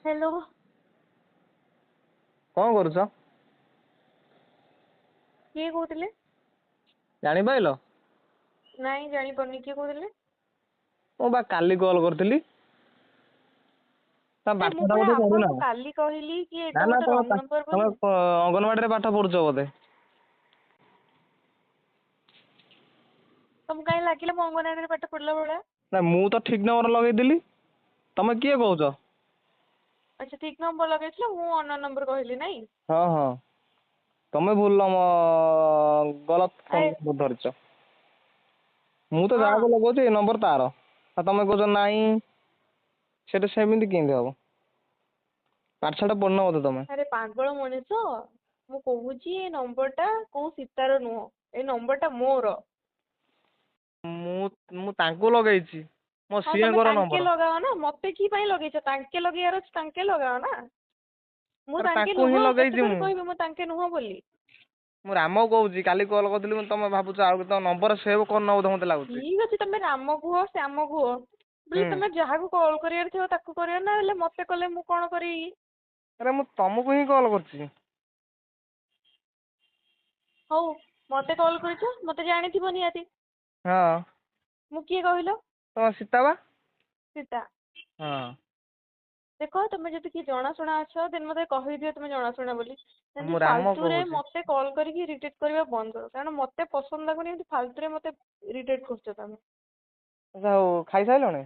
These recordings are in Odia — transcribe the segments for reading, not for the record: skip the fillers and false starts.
हेलो। कौन करुଛ? किए कहते? जानी पाइल? नहीं जानी पारनी किए कहते? ମୁଁ ବା କାଲି କଲ୍ କରିଥିଲି। ତା मु ପାଠଟା परा ବୋଧେ आपण ପଢୁନା। को काली कहली कि ନା एटा ନା गोटे रंग नंबर ତମେ बोली। ଅଙ୍ଗନବାଡିରେ ପାଠ ପଢୁଛ ବୋଧେ। तुम कहीं लागिला मो अंगनवाड़ी रे पाठ पढ़ला बेला। ନା ମୁଁ ତ ଠିକ ନମ୍ବର ଲଗେଇଥିଲି। ତମେ କିଏ କହୁଛ? अच्छा ठीक नंबर लगेइछला मु अन नंबर कहली नहीं। ହଁ ହଁ ତମେ ଭୁଲ ଗଲତ आए ଫୋନ ଧରିଛ। ମୁଁ ତ हाँ। ଯାହାକୁ ଲଗଉଛି ଏ ନମ୍ବର ତାର। ଆଉ ତମେ କହୁଛ ନାଇଁ, ସେଟା ସେମିତି କେମିତି ହବ? ପାଠଶାଠ ପଢିନ ବୋଧେ ତମେ। अरे पागल मनीष मु कहूची ए नंबर टा को सीतार नुह ए नंबर टा मोर। ମୁଁ ମୁଁ ତାଙ୍କୁ ଲଗେଇଛି। ମୋ हाँ तमे ସିଏଙ୍କର तांके ନମ୍ବର। लगाओ ना मते की पई लगेइछ तांके लगेयार अछि तांके लगाओ ना। मु ଆରେ तांके ତାଙ୍କୁ ହିଁ नुह केते ଲଗେଇଛି थर ମୁଁ। कहबी मु तांके नुह बोली। ମୁଁ ରାମ କହୁଛି। କାଲି କଲ୍ କରିଥିଲି ତମେ ଭାବୁଛ ଆଉ ତମ ନମ୍ବର ସେଭ୍ କରିନ ବୋଧେ ମତେ ଲାଗୁଛି। ठीक अच्छे तमे राम कुह श्याम कुह बोले ହୁଁ। तमे जहाँ को कॉल करियार थिବ ताकू करिया ना हेले मते कले मु कोन करी। ଆରେ ମୁଁ ତମକୁ ହିଁ କଲ୍ କରିଛି। हौ मते कॉल करिଛ मते जानिथिबो नियाती। ହଁ मु किए कहलो? ତମ ସୀତା ବା। सीता। ହଁ देखो तमे जति कि जଣା शुणा अछ देन मते कहि दियो तमे जଣା शुणा बोली। एमती ମୁଁ ରାମ फालतू रे କହୁଛି। मते कॉल करिकि इरिटेट करबा बंद करो कारण मते पसंद लागुनी एमती फालतू रे मते इरिटेट करछ तमे। ଆଚ୍ଛା ହଉ ଖାଇସାରିଲଣି?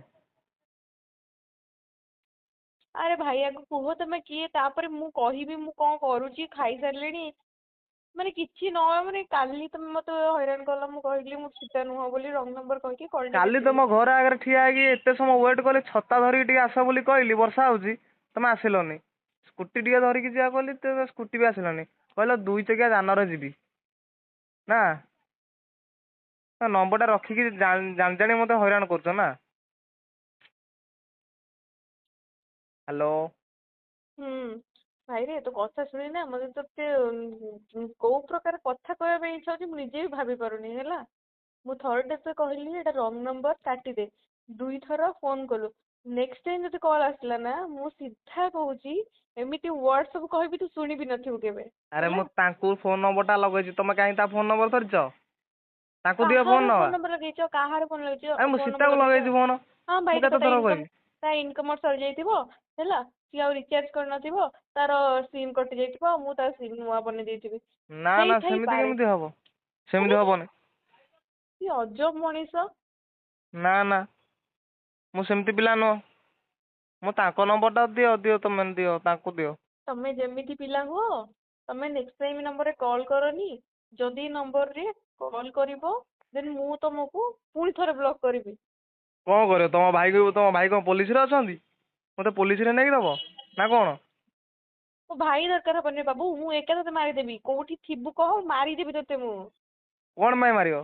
अरे भाई आगु कुह तमे किए तापर मु कहिबी मु कोन करूची खाई सारलेनी। माने किछि न माने काली तमे मते हैरान कल मु कहली मु सीता नुह बोली रंग नंबर कहि के कॉल टा କାଲି काटी ତମ देली। ଘର ଆଗରେ ଠିଆ ହେଇକି ଏତେ ସମୟ ୱେଟ୍ କଲି ଛତା ଧରିକି ଟିକେ ଆସ ବୋଲି କହିଲି ବର୍ଷା ହଉଛି ତମେ ଆସିଲନି। ସ୍କୁଟି ଟିକେ ଧରିକି ଯିବା କହିଲି ତ ସ୍କୁଟି ବି ଆସିଲନି। କହିଲ ଦୁଇ ଚକିଆ ଯାନରେ ଯିବି ନା। ନମ୍ବର ଟା ରଖିକି ଜାଣି ମତେ ହଇରାଣ କରୁଛ ନା। ହ୍ୟାଲୋ। भाई रे तो कथा शुणी ना मते तते को प्रकार कथा कहबा पे इच्छा होची मु निजे भी भाभी पारुनी हैला। मु थर्ड से कहली एटा रॉन्ग नंबर काटी दे दुई थर फोन कलु नेक्स्ट टाइम जति कॉल आसला ना मु सीधा कहूची एमिति वर्ड सब कहबी तू सुनी भी नथिबु केबे ଆरे हैला। ମୁଁ ତାଙ୍କୁ ଫୋନ ନମ୍ବର ଟା ଲଗେଇଛି ତମେ काहे ତା ଫୋନ ନମ୍ବର ଧରିଛ? ତାଙ୍କୁ ଦିଅ ଫୋନ କାହାର ନବା। फोन नंबर लगेइछ काହାର फोन लगेइछ ଆରେ ମୁଁ फोन नंबर ସୀତାକୁ लगेइछ। ଲଗେଇଛି ଫୋନ। हां भाई ମୁଁ କେତେ ता ଥର इनकम କହିବି? ତା ଇନକମର ସରି ଯାଇଥିବ ହେଲା ସିଏ ଆଉ ରିଚାର୍ଜ କରିନଥିବ ତାର ସିମ୍ କଟି ଯାଇଥିବ ମୁଁ ତା ସିମ୍ ନୂଆ ବନେଇ ଦେଇଥିବି। ନା ନା ସେମିତି ହେଇଥାଇପାରେ କେମିତି ହବ? ସେମିତି କେମିତି ହବନି। ସିଏ ଅଜବ ମଣିଷ। ନା ନା ମୁଁ ସେମିତି ପିଲା ନୁହଁ। ମୁଁ ତାଙ୍କ ନମ୍ବର ଟା ଦିଅ ତମେ ଦିଅ ତାଙ୍କୁ ଦିଅ। ତମେ ଯେମିତି ପିଲା ହୁଅ ତମେ ନେକ୍ସଟ ଟାଇମ ନମ୍ବରରେ କଲ୍ କରନି। ଯଦି ନମ୍ବରରେ କଲ୍ କରିବ ଦେନ୍ ମୁଁ ତମକୁ ପୁଣି ଥରେ ବ୍ଲକ୍ କରିବି। କଣ କରିବ ତମ ଭାଇ କଣ ପୋଲିସରେ ଅଛନ୍ତି? ମତେ ପୋଲିସରେ ନେଇକି ଦବ ନା କଣ? ମୋ ଭାଇ ଦରକାର ହବନି ବାବୁ ମୁଁ ଏକା ତତେ ମାରିଦେବି କୋଉଠି ଥିବୁ କହ ମାରିଦେବି ତତେ ମୁଁ। କଣ ପାଇଁ ମାରିବ?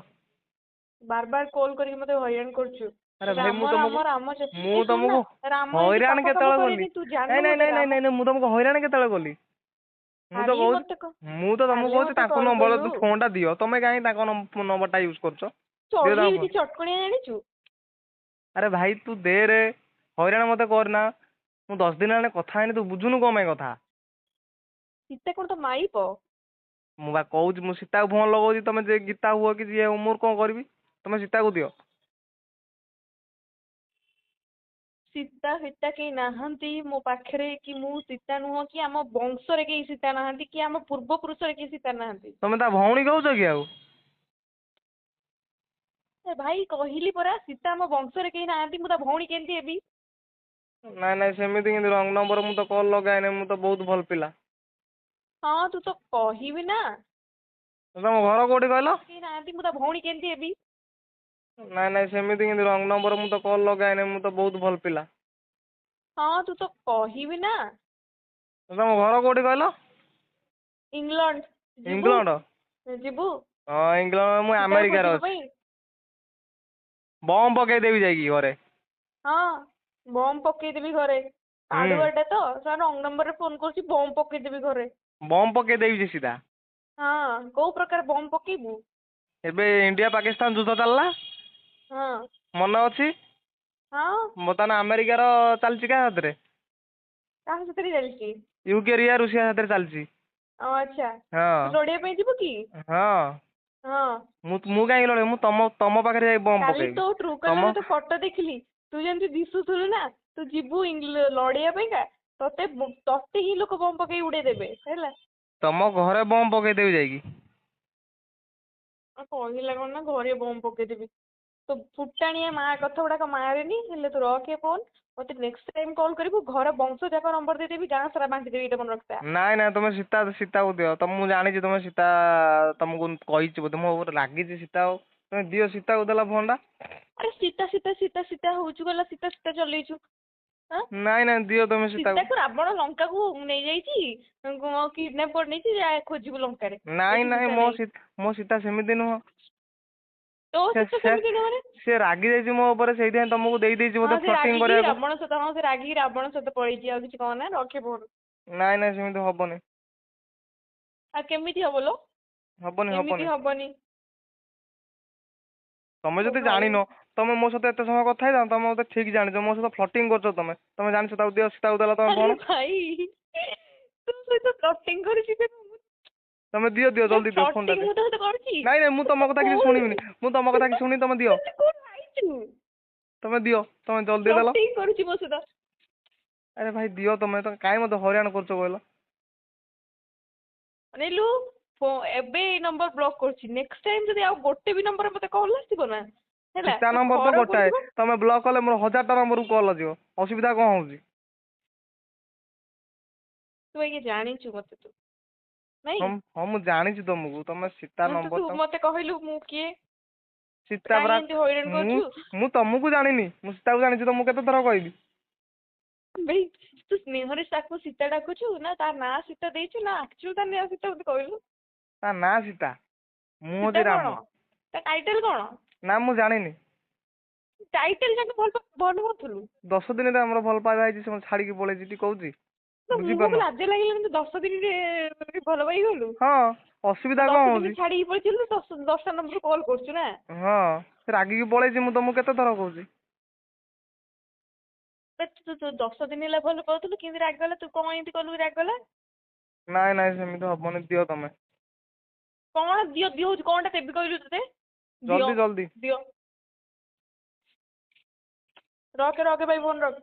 ବାର ବାର କଲ୍ କରିକି ମତେ ହଇରାଣ କରୁଛୁ। ଆରେ ଭାଇ ରାମ ରାମ ରାମ ମୁଁ ଏ ଶୁଣ ନା ତମକୁ ରାମ ଏମିତି ହଇରାଣ ପାପ କାମ କେତେବେଳେ କଲି? କରେନି ତୁ ନାଇଁ ଜାଣିନୁ ନାଇଁ ବୋଧେ ନାଇଁ ନାଇଁ ରାମ। ନାଇଁ ନାଇଁ ମୁଁ ତମକୁ ହଇରାଣ କେତେବେଳେ କଲି? ମୁଁ ତ ଖାଲି କହୁଛି ମତେ ମୁଁ ତ ତମକୁ ଖାଲି କହୁଛି ମତେ ତାଙ୍କ କଲ୍ ନମ୍ବର କଲୁ ଫୋନ ଟା ଦିଅ ତମେ କାହିଁ ତାଙ୍କ ନମ୍ବର ଟା ୟୁଜ କରୁଛ? ଦିଅ ତାଙ୍କ ଫୋନ। ଚଢେଇ ଚଟକଣିଆ ଜାଣିଛୁ। ଆରେ ଭାଇ ତୁ ଦେରେ ହଇରାଣ ମତେ କରନା। ମୁଁ 10 ଦିନ ହେଲାଣି କଥା ହେଇନି ତୁ ବୁଝୁନୁ କଣ ପାଇଁ କଥା? ସୀତା କଣ ତ ମାଇପ? ମୁଁ ବା କହୁଛି ମୁଁ ସୀତାକୁ ଫୋନ ଲଗଉଛି ତମେ ଯେ ଗୀତା ହୁଅ କି ଯିଏ ହୁଅ ମୋର କଣ କରିବି? ତମେ ସୀତାକୁ ଦିଅ। ସୀତା ଫିତା କେହି ନାହାନ୍ତି ମୋ ପାଖରେ କି ମୁଁ ସୀତା ନୁହଁ କି ଆମ ବଂଶରେ କେହି ସୀତା ନାହାନ୍ତି କି ଆମ ପୂର୍ବ ପୁରୁଷରେ କେହି ସୀତା ନାହାନ୍ତି। ତମେ ତା ଭଉଣୀ କହୁଛ କି ଆଉ? ଏ ଭାଇ କହିଲି ପରା ସୀତା ଆମ ବଂଶରେ କେହି ନାହାନ୍ତି ମୁଁ ତା ଭଉଣୀ କେମିତି ହେବି? ନାଇଁ ନାଇଁ ସେମିତି କେମିତି ରଙ୍ଗ ନମ୍ବର ମୁଁ ତ କଲ୍ ଲଗାଏନି ମୁଁ ତ ବହୁତ ଭଲ ପିଲା। ହଁ ତୁ ତ କହିବି ନା। ତମ ଘର କୋଉଠି କହିଲ? କେହି ନାହାନ୍ତି ମୁଁ ତା ଭଉଣୀ କେମିତି ହେବି? ନାଇଁ ନାଇଁ ସେମିତି କେମିତି ରଙ୍ଗ ନମ୍ବର ମୁଁ ତ କଲ୍ ଲଗାଏନି ମୁଁ ତ ବହୁତ ଭଲ ପିଲା। ହଁ ତୁ ତ କହିବି ନା। ତମ ଘର କୋଉଠି କହିଲ? ଇଂଲଣ୍ଡ ଯିବୁ ଇଂଲଣ୍ଡ। ଯିବୁ ହଁ ଇଂଲଣ୍ଡ ମୁଁ ସୀତାକୁ ଆମେରିକାରେ ଖୋଜିବା ଅଛି। ପାଇଁ। ବମ୍ ପକେଇଦେବି ଯାଇକି ଘରେ। ହଁ ବମ୍ ପକେଇଦେବି ଘରେ ହୁଁ କାଳୁଆଟା ତ ସେ ରଙ୍ଗ ନମ୍ବରରେ ଫୋନ କରୁଛି ବମ୍ ପକେଇଦେବି ଘରେ। ବମ୍ ପକେଇଦେବି ଯେ ସିଧା। ହଁ କୋଉ ପ୍ରକାର ବମ୍ ପକେଇବୁ? ଏବେ ଇଣ୍ଡିଆ ପାକିସ୍ତାନ ଯୁଦ୍ଧ ଚାଲିଲା ହଁ ମନେ ଅଛି? ହଁ ବର୍ତ୍ତମାନ ଆମେରିକାର ଚାଲିଛି କାହା ହାତରେ? କାହା ସାଥିରେ ଚାଲିଛି? ୟୁକେରିଆ ରୁଷିଆ ସାଥିରେ ଚାଲିଛି। ଆଚ୍ଛା ହଁ ତୁ ଲଢିବା ପାଇଁ ଯିବୁ କି? ହଁ ହଁ ମୁଁ କାହିଁକି ଲଢ଼େଇବି? ମୁଁ ତମ ପାଖରେ ଯାଇ ବମ୍ କାଲି ପକେଇବି। ତୋ ଟ୍ରୁ ତମ କଲରରେ ତୋ ଫଟୋ ଦେଖିଲି, ତୁ ଯେମିତି ଦିଶୁଥିଲୁ ନା, ତୁ ଯିବୁ ଲଢିବା ପାଇଁକା, ତତେ ହିଁ ଲୋକ ବମ୍ ପକେଇ ଉଡେଇ ଦେବେ ହେଲା। ତମ ଘରେ ବମ୍ ପକେଇଦେବି ଯାଇକି। କହିଲା କଣ ନା ଘରେ ବମ୍ ପକେଇଦେବି। ତୋ ଫୁଟାଣିଆ ମା କଥା ଗୁଡାକ ମାରେନି, ହେଲେ ତୁ ରଖେ ଫୋନ୍। ମତେ ନେକ୍ସଟ ଟାଇମ୍ କଲ୍ କରିବୁ, ଘର ବଂଶ ଯାକ ନମ୍ବର ଦେଇଦେବି, ଗାଁ ସାରା ବାଣ୍ଟିଦେବି, ଏଇଟା ମନେ ରଖିଥା। ନାଇଁ ତମେ ସୀତାକୁ ଦିଅ। ମୁଁ ଜାଣିଛି ତମେ ସୀତା ତମକୁ କହିଛି ବୋଧେ, ମୋ ଉପରେ ରାଗିଛି ସୀତା। ଆଉ ତମେ ଦିଅ ସୀତାକୁ ଦେଲା ଫୋନ୍ ଟା। ଆରେ ସୀତା ସୀତା ସୀତା ସୀତା ହଉଛୁ ଗଲା, ସୀତା ସୀତା ଚଲେଇଛୁ। ନାଇଁ ଦିଅ ତମେ ସୀତାକୁ। ସୀତାକୁ ରାବଣ ଲଙ୍କାକୁ ନେଇଯାଇଛି, କିଡନାପ କରିନେଇଛି, ଯା ଖୋଜିବୁ ଲଙ୍କାରେ। ଏଠି ନାଇଁ ସୀତା ମୋ ନାହିଁ। ସୀତା ସେମିତି ନୁହଁ। ତୋ ସୀତା ସେମିତି ନୁହଁ ରେ। ସେ ରାଗି ଯାଇଛି ମୋ ଉପରେ, ସେଇଥିପାଇଁ ତମକୁ ଦେଇଦେଇଛି ହଁ ବୋଧେ ସେ ଫ୍ଲର୍ଟିଂ ରାଗିକି କରିବାକୁ। ରାବଣ ସହିତ, ହଁ ସେ ରାଗିକି ରାବଣ ସହିତ ପଳେଇଛି, ଆଉ କିଛି କହନା, ରଖେ ଫୋନ୍। ନାଇଁ ସେମିତି ହବନି। ଆଉ କେମିତି ହବ ଲୋ? ହବନି। କେମିତି ହବନି? ତମେ ଓ ଯଦି ଭାଇ ଜାଣିନ, ତମେ ମୋ ସହିତ ଏତେ ସମୟ କଥା ହେଇଥାନ୍ତ, ତମେ ମତେ ଠିକ୍ ଜାଣିଛ ମୋ ସହିତ ଫ୍ଲର୍ଟିଂ କରୁଛ। ତମେ ଜାଣିଛ। ତାକୁ ଦିଅ, ସୀତାକୁ ଦେଲା ତମେ ଆରେ ଫୋନ୍। ଭାଇ ତୋ ସହିତ ଫ୍ଲର୍ଟିଂ କରୁଛି ଯେ ତମେ ଦିଅ ଜଲ୍ଦି ଦିଅ ଫୋନ୍ ଟା ଫ୍ଲର୍ଟିଂ ଦିଅ। ମୁଁ ତୋ ସହିତ କରୁଛି? ନାଇଁ ମୁଁ ତମ କଥା କିଛି ଶୁଣିବିନି। ମୁଁ ତମ କଥା କିଛି ଶୁଣିନି। ତମେ ଦିଅ। କୋଉଠୁ ଆଇଛୁ? ତମେ ଦିଅ। ତମେ ଜଲ୍ଦି ଦେଲ। ଫ୍ଲର୍ଟିଂ କରୁଛି ମୋ ସହିତ? ଆରେ ଭାଇ ଦିଅ। ତମେ କାଇଁ ମତେ ହଇରାଣ କରୁଛ କହିଲ? ଅନେଇଲୁ, ଏବେ ଏଇ ନମ୍ବର ବ୍ଲକ୍ କରୁଛି। ନେକ୍ସଟ ଟାଇମ୍ ଯଦି ଆଉ ଗୋଟେ ବି ନମ୍ବର ମତେ କଲ୍ ଆସିବ ନା, ହେଲା, ସୀତା ତୋ ନମ୍ବର ତ ଘର କୋଉଠି ଗୋଟାଏ। ଥିବ? ତମେ ବ୍ଲକ୍ କଲେ ମୋର 1000ଟା ନମ୍ବରକୁ କଲ୍ ଯିବ। ଅସୁବିଧା କଣ ହଉଛି? ତୁ ଆଜ୍ଞା ଜାଣିଛୁ ମତେ ତୁ, ନାଇଁ? ହଁ ମୁଁ ଜାଣିଛି ତମକୁ। ତମେ ସୀତା ତୁ ନମ୍ବର ମତେ କହିଲୁ ମୁଁ କିଏ? ସୀତା କାହିଁ ପରା। ଏମିତି ହଇରାଣ କରୁଛୁ? ମୁଁ ତମକୁ ଜାଣିନି, ମୁଁ ସୀତାକୁ ଜାଣିଛି। ତମକୁ କେତେ ଥର କହିବି? ଭାଇ ତୁ ସ୍ନେହରେ ତାକୁ ସୀତା ଡାକୁଛୁ ନା, ତା ନାଁ ସୀତା ଦେଇଛୁ ନା, ଆକ୍ଚୁଆଲି ତା ନାଁ ସୀତା ମତେ କହିଲୁ? ତା ନାଁ ସୀତା। ମୁଁ ସୀତା ହଉଛି କଣ? ରାମ। ତା ଟାଇଟେଲ କଣ? ନା ମୁଁ ଜାଣିନି। ଟାଇଟେଲ ଯାକେ ଭଲ କରୁଥିଲୁ। 10 ଦିନରେ ଆମର ଭଲ ପାଇବା ହେଇଛି, ସେ ମତେ ଛାଡିକି ପଳେଇଛି। ଟିକେ କହୁଛି ମୁହଁକୁ ବୁଝିପାରୁନ? ଲାଜ ଲାଗିଲାନି ତୁ 10 ଦିନରେ ଭଲ ପାଇଗଲୁ? ହଁ ଅସୁବିଧା କଣ 10 ଦିନ ହଉଛି? ଛାଡିକି ପଳେଇଥିଲୁ, 10ଟା ନମ୍ବର କଲ୍ କରୁଛୁ ନା? ହଁ ସେ ରାଗିକି ପଳେଇଛି। ମୁଁ ତମକୁ କେତେ ଥର କହୁଛି? ତୁ 10 ଦିନ ହେଲା ଭଲ ପାଉଥିଲୁ, କେମିତି ରାଗିଗଲା? ତୁ କଣ ଏମିତି କଲୁ ରାଗିଗଲା? ନାଇଁ ସେମିତି ହବନି। ଦିଅ ତମେ। କଣ ଦିଅ ହଉଛି? କଣଟା ଦେବି କହିଲୁ ତତେ? ଦିଅ ଜଲ୍ଦି। ଦିଅ। ରଖେ ଭାଇ ଫୋନ୍ ରଖ।